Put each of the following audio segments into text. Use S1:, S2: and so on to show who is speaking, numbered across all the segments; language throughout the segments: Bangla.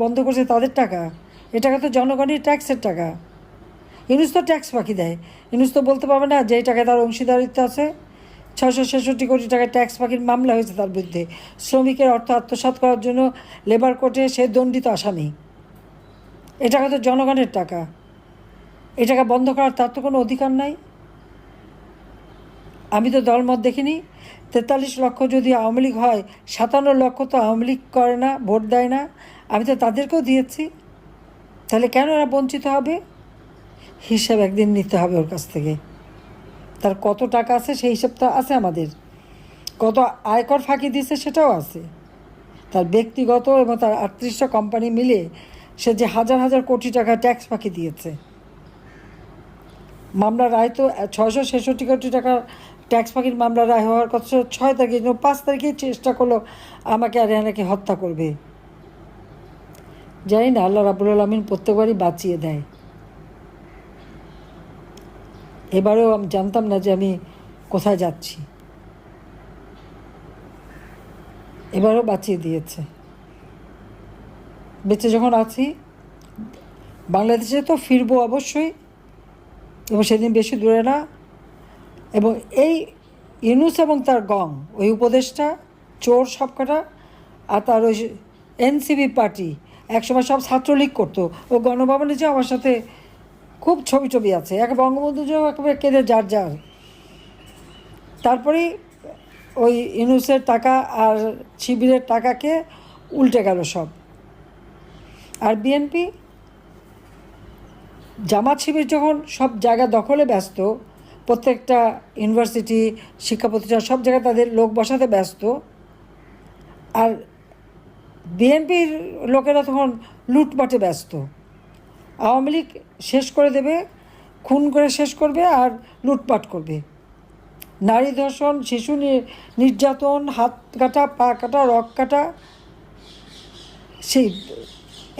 S1: বন্ধ করছে তাদের টাকা, এ টাকা তো জনগণের ট্যাক্সের টাকা। ইউনুস তো ট্যাক্স ফাঁকি দেয়। ইউনুস তো বলতে পারবে না যে এই টাকায় তার অংশীদারিত্ব আছে। 666 কোটি টাকা ট্যাক্স ফাঁকির মামলা হয়েছে তার বিরুদ্ধে। শ্রমিকের অর্থ আত্মসাৎ করার জন্য লেবার কোর্টে সে দণ্ডিত আসামি। এ টাকা তো জনগণের টাকা, এ টাকা বন্ধ করার তার তো কোনো অধিকার নাই। আমি তো দলমত দেখিনি। 43 লক্ষ যদি আওয়ামী লীগ হয়, 57 লক্ষ তো আওয়ামী লীগ করে না, ভোট দেয় না। আমি তো তাদেরকেও দিয়েছি, তাহলে কেন এরা বঞ্চিত হবে? হিসাব একদিন নিতে হবে ওর কাছ থেকে। তার কত টাকা আছে সেই হিসাবটা আছে আমাদের। কত আয়কর ফাঁকি দিয়েছে সেটাও আছে। তার ব্যক্তিগত এবং তার 38টা কোম্পানি মিলে সে যে হাজার হাজার কোটি টাকা ট্যাক্স ফাঁকি দিয়েছে। মামলার রায় তো 666 কোটি টাকার ট্যাক্স ফাঁকির মামলা রায় হওয়ার কথা 6 তারিখে, 5 তারিখেই চেষ্টা করলো আমাকে আর রেহানাকে হত্যা করবে। জানি না, আল্লাহ রাব্বুল আলামিন প্রত্যেকবারই বাঁচিয়ে দেয়। এবারেও আমি জানতাম না যে আমি কোথায় যাচ্ছি, এবারও বাঁচিয়ে দিয়েছে। বেঁচে যখন আছি, বাংলাদেশে তো ফিরবো অবশ্যই, এবং সেদিন বেশি দূরে না। এবং এই ইউনুস এবং তার গং, ওই উপদেশটা চোর সবকটা, আর তার ওই এনসিপি পার্টি একসময় সব ছাত্রলীগ করতো। ও গণভবনে যে আমার সাথে খুব ছবি আছে, এক বঙ্গবন্ধু যে একেবারে কেঁদে যার যার। তারপরেই ওই ইউনুসের টাকা আর শিবিরের টাকাকে উল্টে গেল সব। আর বিএনপি জামাত শিবির যখন সব জায়গা দখলে ব্যস্ত, প্রত্যেকটা ইউনিভার্সিটি, শিক্ষা প্রতিষ্ঠান সব জায়গায় তাদের লোক বসাতে ব্যস্ত, আর বিএনপির লোকেরা তখন লুটপাটে ব্যস্ত। আওয়ামী লীগ শেষ করে দেবে, খুন করে শেষ করবে আর লুটপাট করবে। নারী ধর্ষণ, শিশু নির্যাতন, হাত কাটা, পা কাটা, রক কাটা,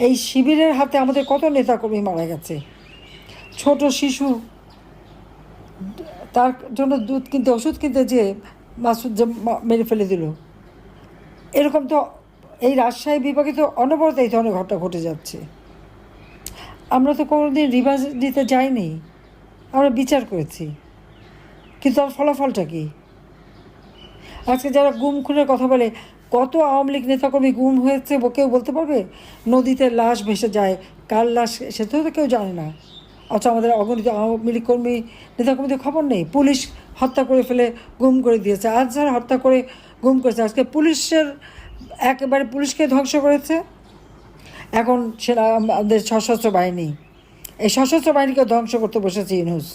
S1: এই শিবিরের হাতে আমাদের কত নেতাকর্মী মারা গেছে। ছোট শিশু, তার জন্য দুধ কিনতে, ওষুধ কিনতে যে মাসুদ যে মেরে ফেলে দিল। এরকম তো এই রাজশাহী বিভাগে তো অনবরত এই ধরনের ঘটনা ঘটে যাচ্ছে। আমরা তো কোনোদিন রিভার্স দিতে যাইনি, আমরা বিচার করেছি, কিন্তু তার ফলাফলটা কী? আজকে যারা গুম খুনের কথা বলে, কত আওয়ামী লীগ নেতাকর্মী গুম হয়েছে কেউ বলতে পারবে? নদীতে লাশ ভেসে যায়, কার লাশ সেটাও তো কেউ জানে না। অথচ আমাদের অগণিত আওয়ামী লীগ কর্মী নেতাকর্মীদের খবর নেই। পুলিশ হত্যা করে ফেলে গুম করে দিয়েছে, আজহার হত্যা করে গুম করেছে। আজকে পুলিশের একেবারে পুলিশকে ধ্বংস করেছে। এখন সেটা আমাদের সশস্ত্র বাহিনী, এই সশস্ত্র বাহিনীকে ধ্বংস করতে বসেছে ইউনুস।